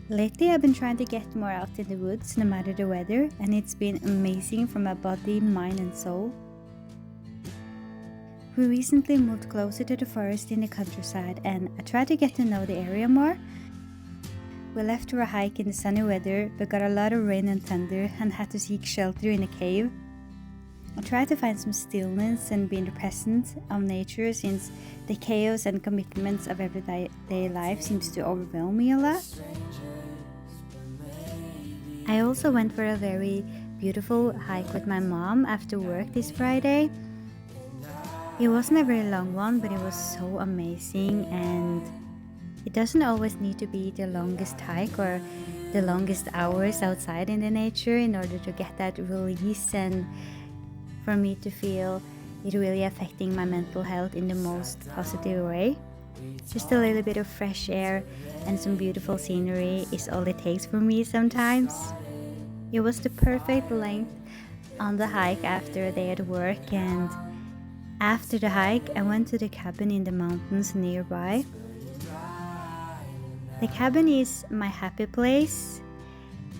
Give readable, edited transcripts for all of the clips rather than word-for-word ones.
Lately I've been trying to get more out in the woods no matter the weather, and it's been amazing for my body, mind and soul. We recently moved closer to the forest in the countryside and I tried to get to know the area more. We left for a hike in the sunny weather but got a lot of rain and thunder and had to seek shelter in a cave. I tried to find some stillness and be in the presence of nature since the chaos and commitments of everyday life seems to overwhelm me a lot. I also went for a very beautiful hike with my mom after work this Friday. It wasn't a very long one, but it was so amazing, and it doesn't always need to be the longest hike or the longest hours outside in the nature in order to get that release and for me to feel it really affecting my mental health in the most positive way. Just a little bit of fresh air and some beautiful scenery is all it takes for me sometimes. It was the perfect length on the hike after a day at work, and after the hike I went to the cabin in the mountains nearby. The cabin is my happy place.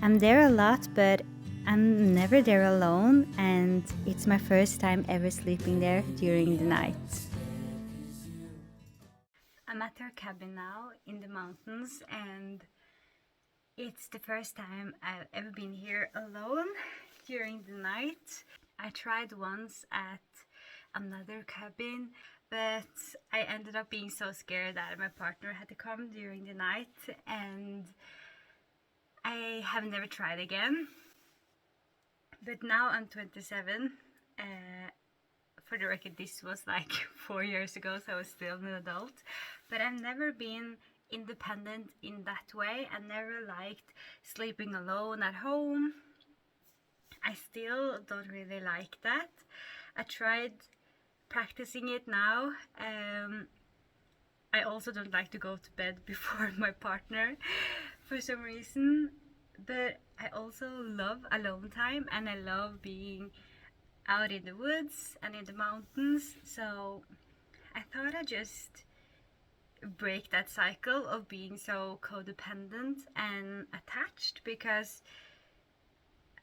I'm there a lot, but I'm never there alone, and it's my first time ever sleeping there during the night. I'm at her cabin now in the mountains, and it's the first time I've ever been here alone during the night. I tried once at another cabin, but I ended up being so scared that my partner had to come during the night, and I have never tried again. But now I'm 27. For the record, this was like 4 years ago, so I was still an adult. But I've never been independent in that way. I never liked sleeping alone at home. I still don't really like that. I tried practicing it now. I also don't like to go to bed before my partner for some reason. But I also love alone time, and I love being out in the woods and in the mountains. So I thought I'd just break that cycle of being so codependent and attached, because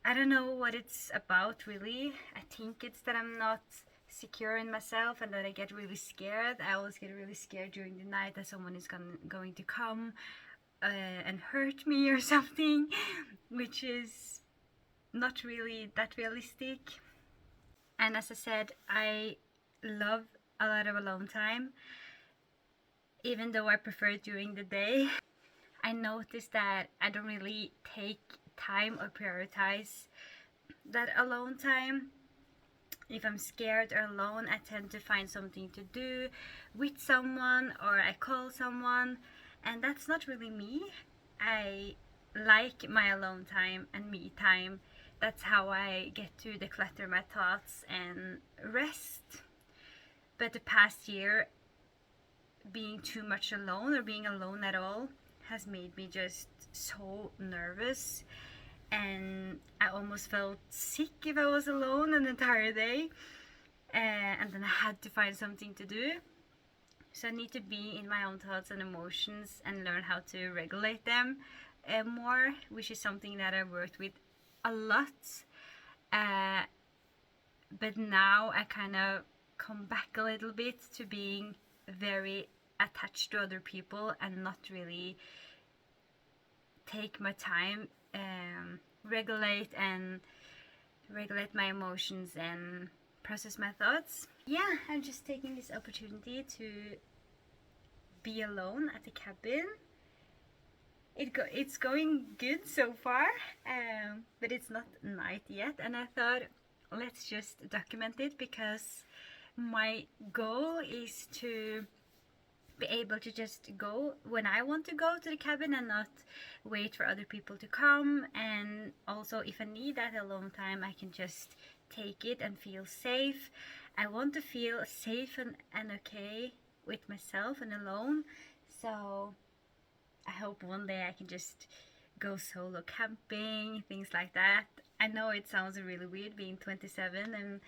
I don't know what it's about really. I think it's that I'm not secure in myself and that I get really scared. I always get really scared during the night that someone is going to come and hurt me or something, which is not really that realistic. And as I said, I love a lot of alone time, even though I prefer it during the day. I noticed that I don't really take time or prioritize that alone time. If I'm scared or alone, I tend to find something to do with someone or I call someone, and that's not really me. I like my alone time and me time. That's how I get to declutter my thoughts and rest. But the past year, being too much alone or being alone at all has made me just so nervous, and I almost felt sick if I was alone an entire day. And then I had to find something to do. So I need to be in my own thoughts and emotions and learn how to regulate them more, which is something that I've worked with a lot. Uh, but now I kind of come back a little bit to being very attached to other people and not really take my time, regulate my emotions and process my thoughts. Yeah, I'm just taking this opportunity to be alone at the cabin. It's going good so far, but it's not night yet, and I thought let's just document it, because my goal is to be able to just go when I want to go to the cabin and not wait for other people to come. And also, if I need that alone time, I can just take it and feel safe. I want to feel safe and okay with myself and alone. So I hope one day I can just go solo camping, things like that. I know it sounds really weird being 27 and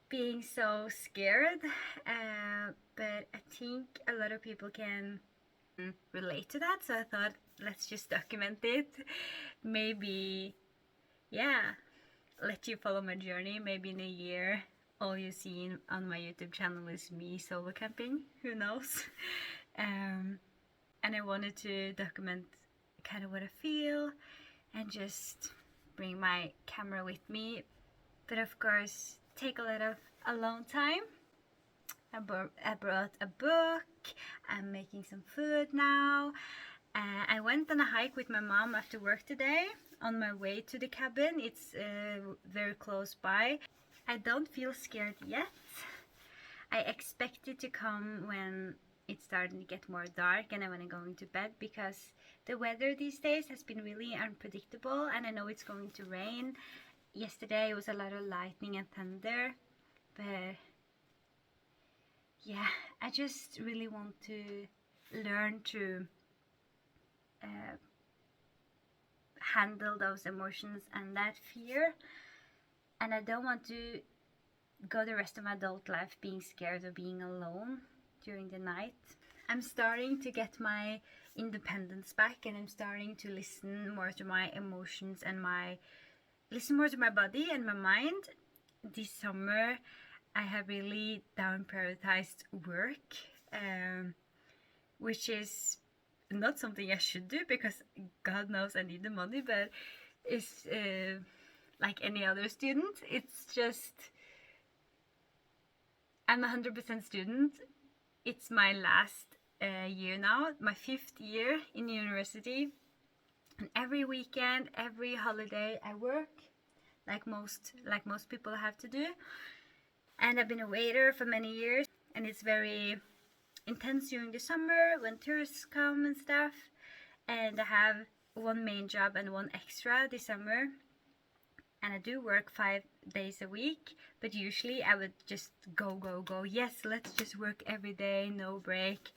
being so scared, but I think a lot of people can relate to that, so I thought let's just document it. Maybe, yeah, let you follow my journey. Maybe in a year all you see on my YouTube channel is me solo camping, who knows. And I wanted to document kind of what I feel and just bring my camera with me, but of course take a lot of alone time. I brought a book. I'm making some food now. I went on a hike with my mom after work today on my way to the cabin. It's very close by. I don't feel scared yet. I expect it to come when it's starting to get more dark and when I'm going to bed, because the weather these days has been really unpredictable and I know it's going to rain. Yesterday it was a lot of lightning and thunder, but yeah, I just really want to learn to handle those emotions and that fear, and I don't want to go the rest of my adult life being scared of being alone during the night. I'm starting to get my independence back, and I'm starting to listen more to my emotions and listen more to my body and my mind. This summer I have really down prioritized work, which is not something I should do because God knows I need the money, but it's like any other student. It's just, I'm a 100% student. It's my last year now, my 5th year in university. And every weekend, every holiday, I work like most people have to do. And I've been a waiter for many years, and it's very intense during the summer when tourists come and stuff. And I have one main job and one extra this summer, and I do work 5 days a week, but usually I would just go. Yes, let's just work every day, no break.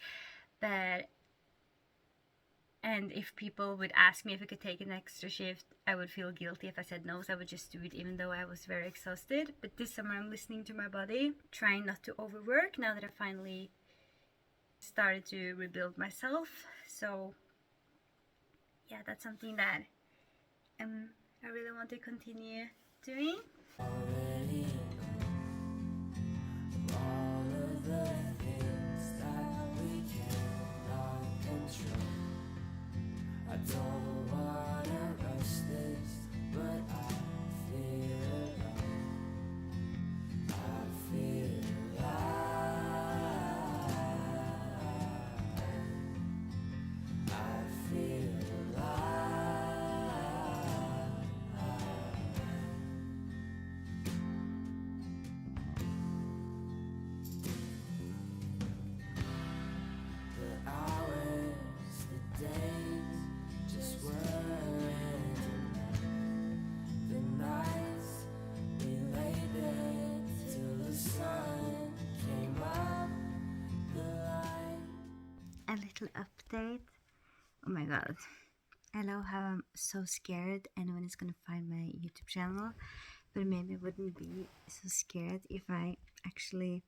And if people would ask me if I could take an extra shift, I would feel guilty if I said no, so I would just do it even though I was very exhausted. But this summer I'm listening to my body, trying not to overwork now that I finally started to rebuild myself. So yeah, that's something that I really want to continue doing. I don't wanna rush this, but I feel alive. I feel alive. I feel alive. The hours, the days, just whirling. The nights we lay there till the sun came up. The light. A little update. Oh my god, I love how I'm so scared anyone is gonna find my YouTube channel, but maybe I wouldn't be so scared if I actually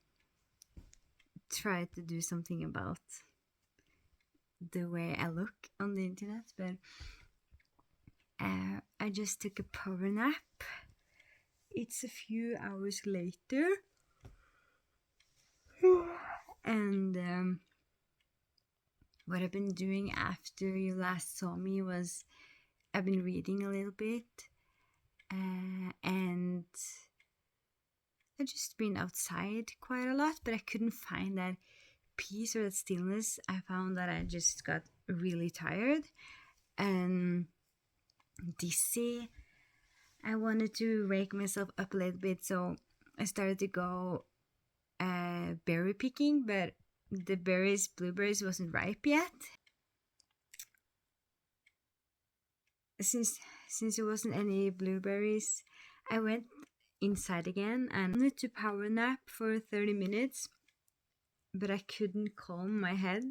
tried to do something about the way I look on the internet. But I just took a power nap. It's a few hours later, and what I've been doing after you last saw me was I've been reading a little bit, and I've just been outside quite a lot, but I couldn't find that peace or that stillness. I found that I just got really tired and dizzy. I wanted to wake myself up a little bit, so I started to go berry picking, but the blueberries wasn't ripe yet. Since there wasn't any blueberries, I went inside again and wanted to power nap for 30 minutes, but I couldn't calm my head.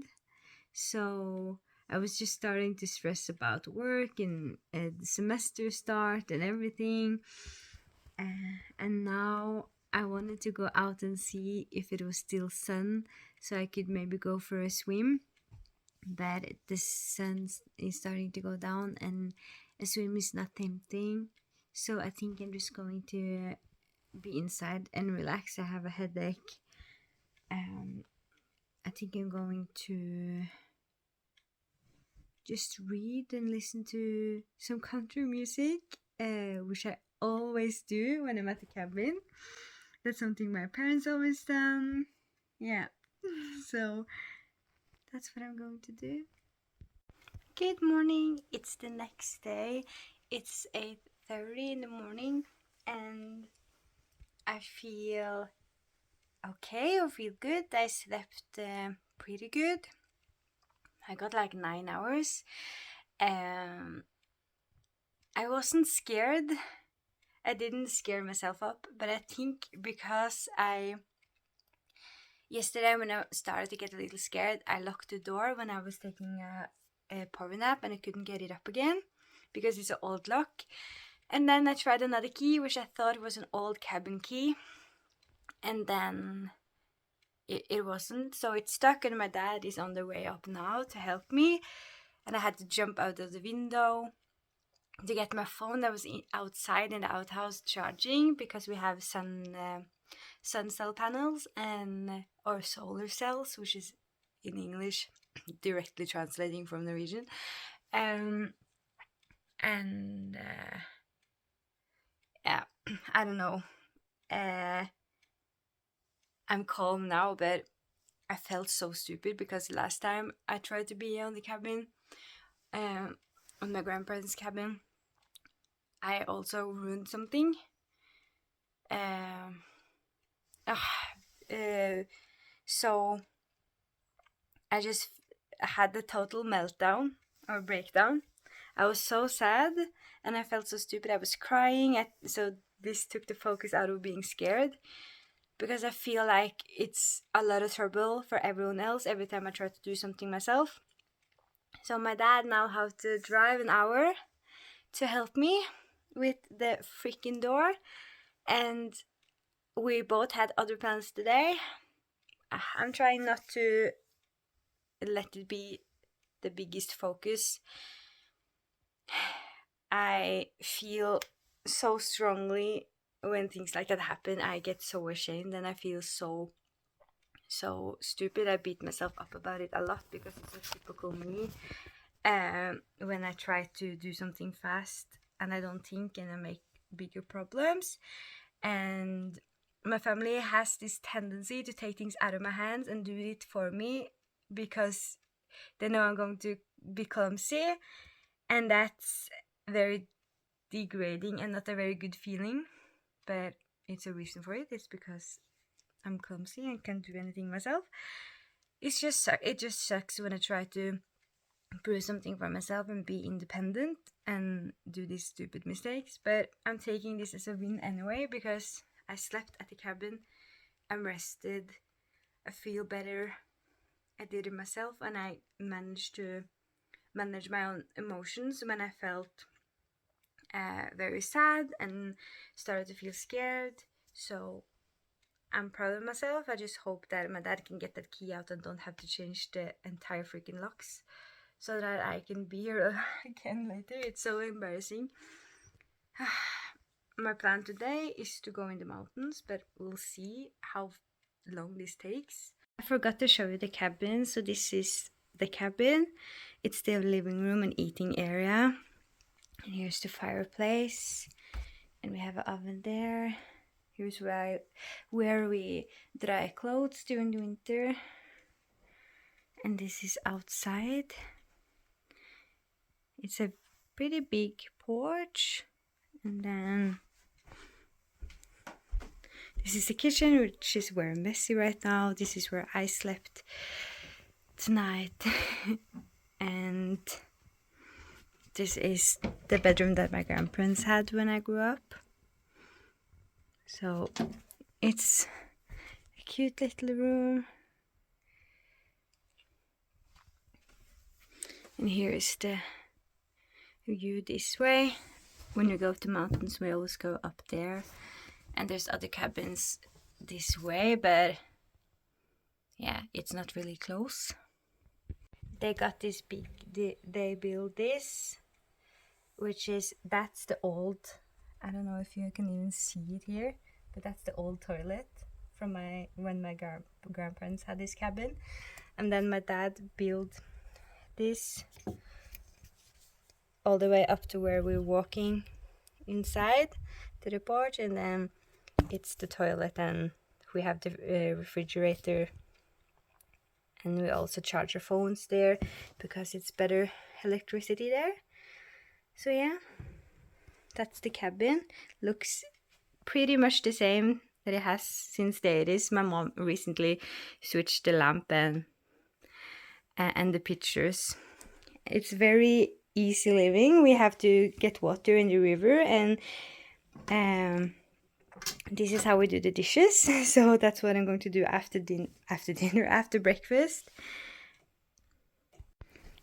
So I was just starting to stress about work and the semester start and everything. And now I wanted to go out and see if it was still sun, so I could maybe go for a swim. but the sun is starting to go down and a swim is not tempting. So I think I'm just going to be inside and relax. I have a headache. I think I'm going to just read and listen to some country music, which I always do when I'm at the cabin. That's something my parents always done. Yeah, so that's what I'm going to do. Good morning. It's the next day. It's 8:30 in the morning, and I feel okay. I feel good. I slept pretty good. I got like 9 hours. I wasn't scared. I didn't scare myself up, but I think because yesterday when I started to get a little scared, I locked the door when I was taking a power nap and I couldn't get it up again because it's an old lock. And then I tried another key, which I thought was an old cabin key, and then it wasn't, so it stuck, and my dad is on the way up now to help me, and I had to jump out of the window to get my phone that was outside in the outhouse charging, because we have sun cell panels or solar cells, which is in English directly translating from Norwegian. Yeah, I don't know. I'm calm now, but I felt so stupid because last time I tried to be on the cabin, on my grandparents' cabin, I also ruined something. So I just had the total meltdown or breakdown. I was so sad and I felt so stupid. I was crying. So this took the focus out of being scared, because I feel like it's a lot of trouble for everyone else every time I try to do something myself. So my dad now have to drive an hour to help me with the freaking door, and we both had other plans today. I'm trying not to let it be the biggest focus. I feel so strongly when things like that happen. I get so ashamed and I feel so stupid. I beat myself up about it a lot because it's so typical me. When I try to do something fast and I don't think, and I make bigger problems. And my family has this tendency to take things out of my hands and do it for me because they know I'm going to be clumsy, and that's very degrading and not a very good feeling. But it's a reason for it. It's because I'm clumsy and can't do anything myself. It just sucks when I try to prove something for myself and be independent and do these stupid mistakes. But I'm taking this as a win anyway, because I slept at the cabin, I'm rested, I feel better, I did it myself, and I managed to manage my own emotions when I felt very sad and started to feel scared. So I'm proud of myself. I just hope that my dad can get that key out and don't have to change the entire freaking locks, so that I can be here again later. It's so embarrassing. My plan today is to go in the mountains, but we'll see how long this takes. I forgot to show you the cabin. So this is the cabin. It's the living room and eating area. And here's the fireplace. And we have an oven there. Here's where we dry clothes during the winter. And this is outside. It's a pretty big porch. And then this is the kitchen, which is very messy right now. This is where I slept tonight. And this is the bedroom that my grandparents had when I grew up. So it's a cute little room. And here is the view this way. When you go to mountains, we always go up there. And there's other cabins this way, but yeah, it's not really close. they got this big, they built this, which is, that's the old, I don't know if you can even see it here, but that's the old toilet from when my grandparents had this cabin. And then my dad built this all the way up to where we're walking inside to the porch, and then it's the toilet, and we have the refrigerator, and we also charge our phones there because it's better electricity there. So yeah, that's the cabin. Looks pretty much the same that it has since the 80s. My mom recently switched the lamp and the pictures. It's very easy living. We have to get water in the river, and this is how we do the dishes. So that's what I'm going to do after breakfast.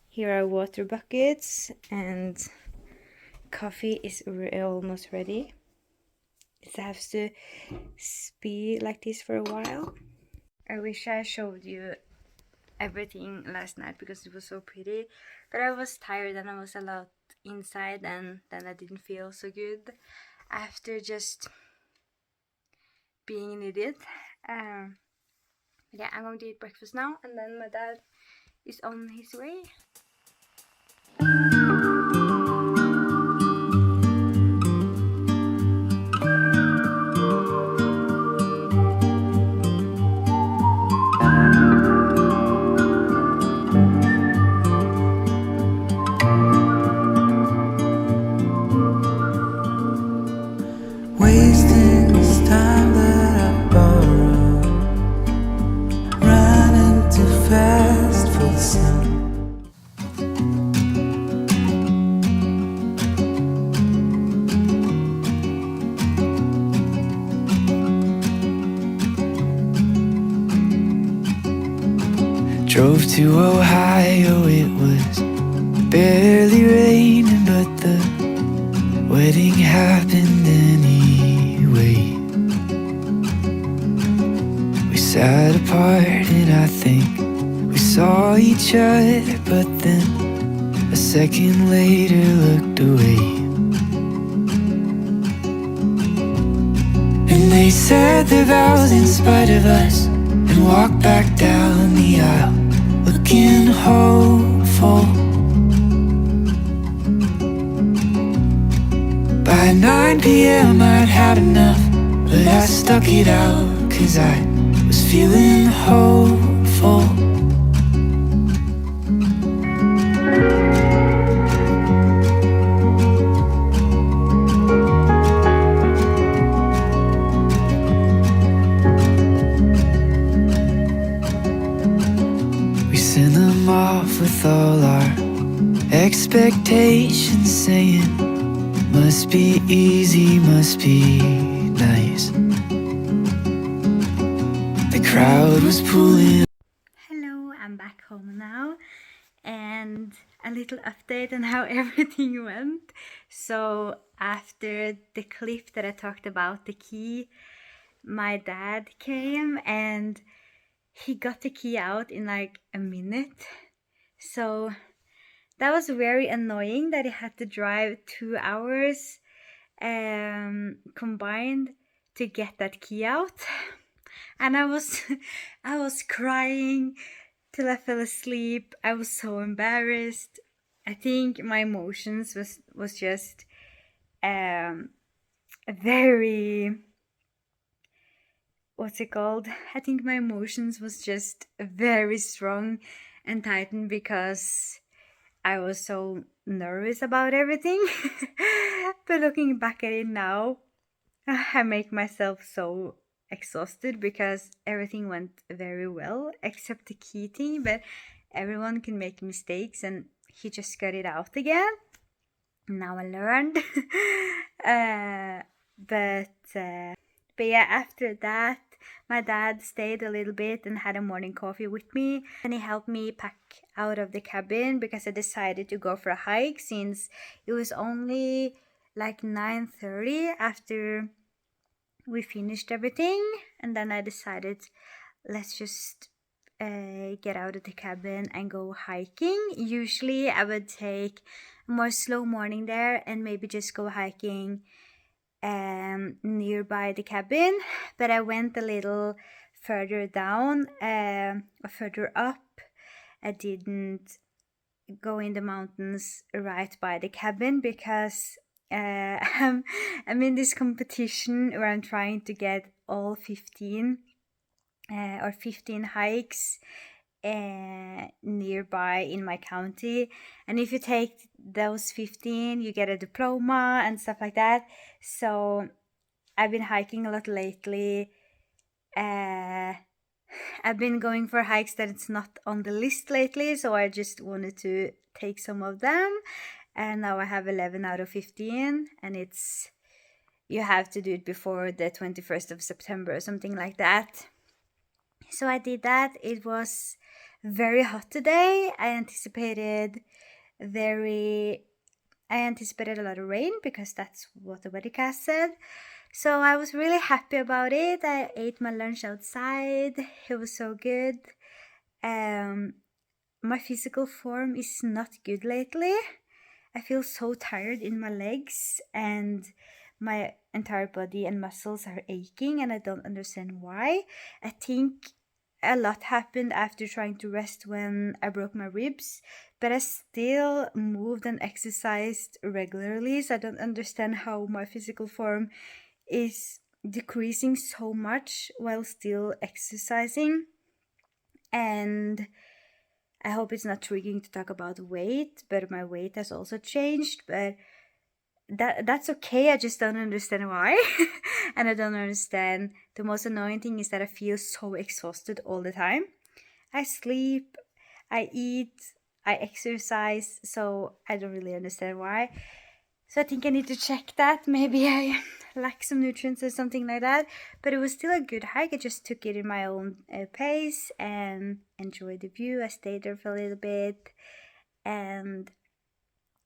Here are water buckets, and coffee is almost ready. It has to be like this for a while. I wish I showed you everything last night because it was so pretty, but I was tired and I was a lot inside, and then I didn't feel so good after just being an idiot. Yeah, I'm going to eat breakfast now, and then my dad is on his way. Wasting this time that I borrowed, running too fast for the sun. Drove to Ohio, it was barely raining, but the wedding happened anyway. We sat apart and I think we saw each other, but then a second later looked away. And they said their vows in spite of us and walked back down the aisle, looking hopeful. By 9 p.m. I'd had enough, but I stuck it out 'cause I was feeling hopeful. We sent them off with all our expectations, saying must be easy, must be nice. The crowd was pulling. Hello, I'm back home now, and a little update on how everything went. So after the clip that I talked about, the key, my dad came and he got the key out in like a minute. So that was very annoying that he had to drive 2 hours combined to get that key out. And I was crying till I fell asleep. I was so embarrassed. I think my emotions was just very, what's it called? I think my emotions was just very strong and tightened because I was so nervous about everything. But looking back at it now, I make myself so exhausted because everything went very well except the key thing, but everyone can make mistakes and he just got it out again. Now I learned. But yeah, after that my dad stayed a little bit and had a morning coffee with me, and he helped me pack out of the cabin because I decided to go for a hike since it was only like 9:30 after we finished everything. And then I decided, let's just get out of the cabin and go hiking. Usually I would take a more slow morning there and maybe just go hiking nearby the cabin, but I went a little further down or further up. I didn't go in the mountains right by the cabin because I'm in this competition where I'm trying to get all 15 hikes nearby in my county, and if you take those 15 you get a diploma and stuff like that. So I've been hiking a lot lately. I've been going for hikes that it's not on the list lately, so I just wanted to take some of them, and now I have 11 out of 15, and it's you have to do it before the 21st of September or something like that. So I did that. It was very hot today. I anticipated a lot of rain because that's what the weathercast said. So I was really happy about it. I ate my lunch outside. It was so good. My physical form is not good lately. I feel so tired in my legs and my entire body and muscles are aching, and I don't understand why. I think a lot happened after trying to rest when I broke my ribs, but I still moved and exercised regularly, so I don't understand how my physical form is decreasing so much while still exercising. And I hope it's not triggering to talk about weight, but my weight has also changed, but that's okay. I just don't understand why. And I don't understand. The most annoying thing is that I feel so exhausted all the time. I sleep, I eat, I exercise, so I don't really understand why. So I think I need to check that. Maybe I lack some nutrients or something like that. But it was still a good hike. I just took it in my own pace and enjoyed the view. I stayed there for a little bit, and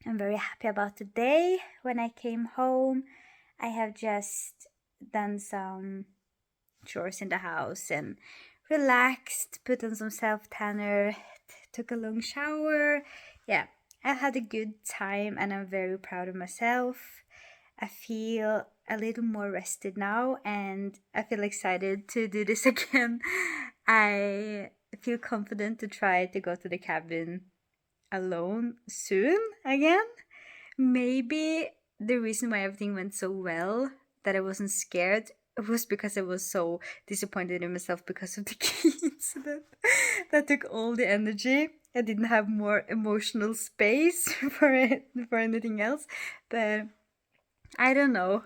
I'm very happy about the day. When I came home, I have just done some chores in the house and relaxed, put on some self-tanner, took a long shower. Yeah, I had a good time and I'm very proud of myself. I feel a little more rested now and I feel excited to do this again. I feel confident to try to go to the cabin alone soon again. Maybe the reason why everything went so well, that I wasn't scared, was because I was so disappointed in myself because of the key incident. That took all the energy. I didn't have more emotional space for anything else. But I don't know.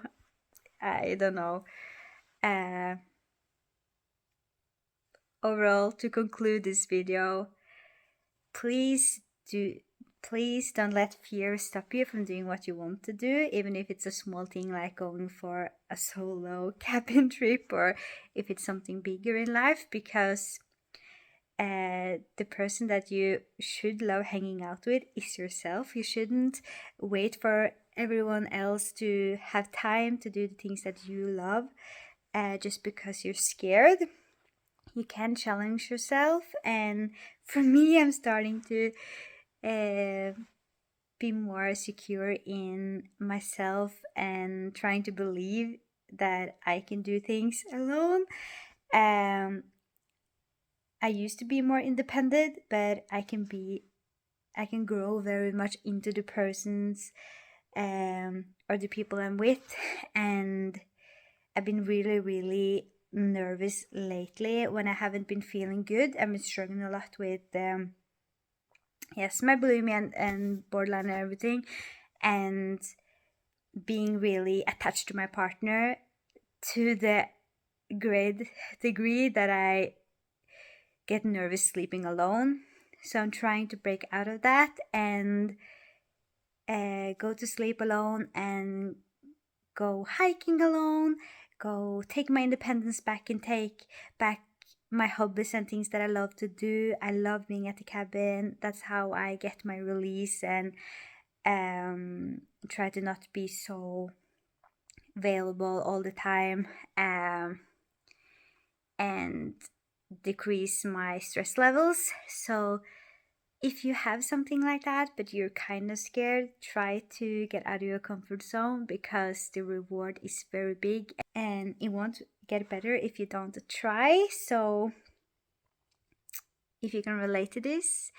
Uh, Overall, to conclude this video, please don't let fear stop you from doing what you want to do, even if it's a small thing like going for a solo cabin trip or if it's something bigger in life, because the person that you should love hanging out with is yourself. You shouldn't wait for everyone else to have time to do the things that you love just because you're scared. You can challenge yourself, and for me, I'm starting to be more secure in myself and trying to believe that I can do things alone. I used to be more independent, but I can grow very much into the persons or the people I'm with, and I've been really, really nervous lately when I haven't been feeling good. I've been struggling a lot with my bulimia and borderline and everything, and being really attached to my partner to the great degree that I get nervous sleeping alone. So I'm trying to break out of that and go to sleep alone and go hiking alone, go take my independence back and take back my hobbies and things that I love to do. I love being at the cabin. That's how I get my release and try to not be so available all the time. And decrease my stress levels. So if you have something like that, but you're kind of scared, try to get out of your comfort zone, because the reward is very big and it won't get better if you don't try. So if you can relate to this,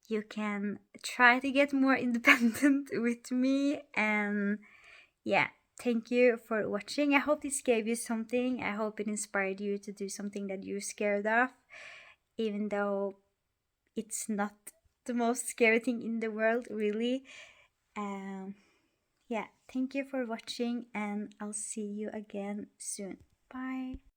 you can try to get more independent with me. And yeah, thank you for watching. I hope this gave you something. I hope it inspired you to do something that you're scared of, even though it's not the most scary thing in the world, really. Yeah, thank you for watching, and I'll see you again soon. Bye.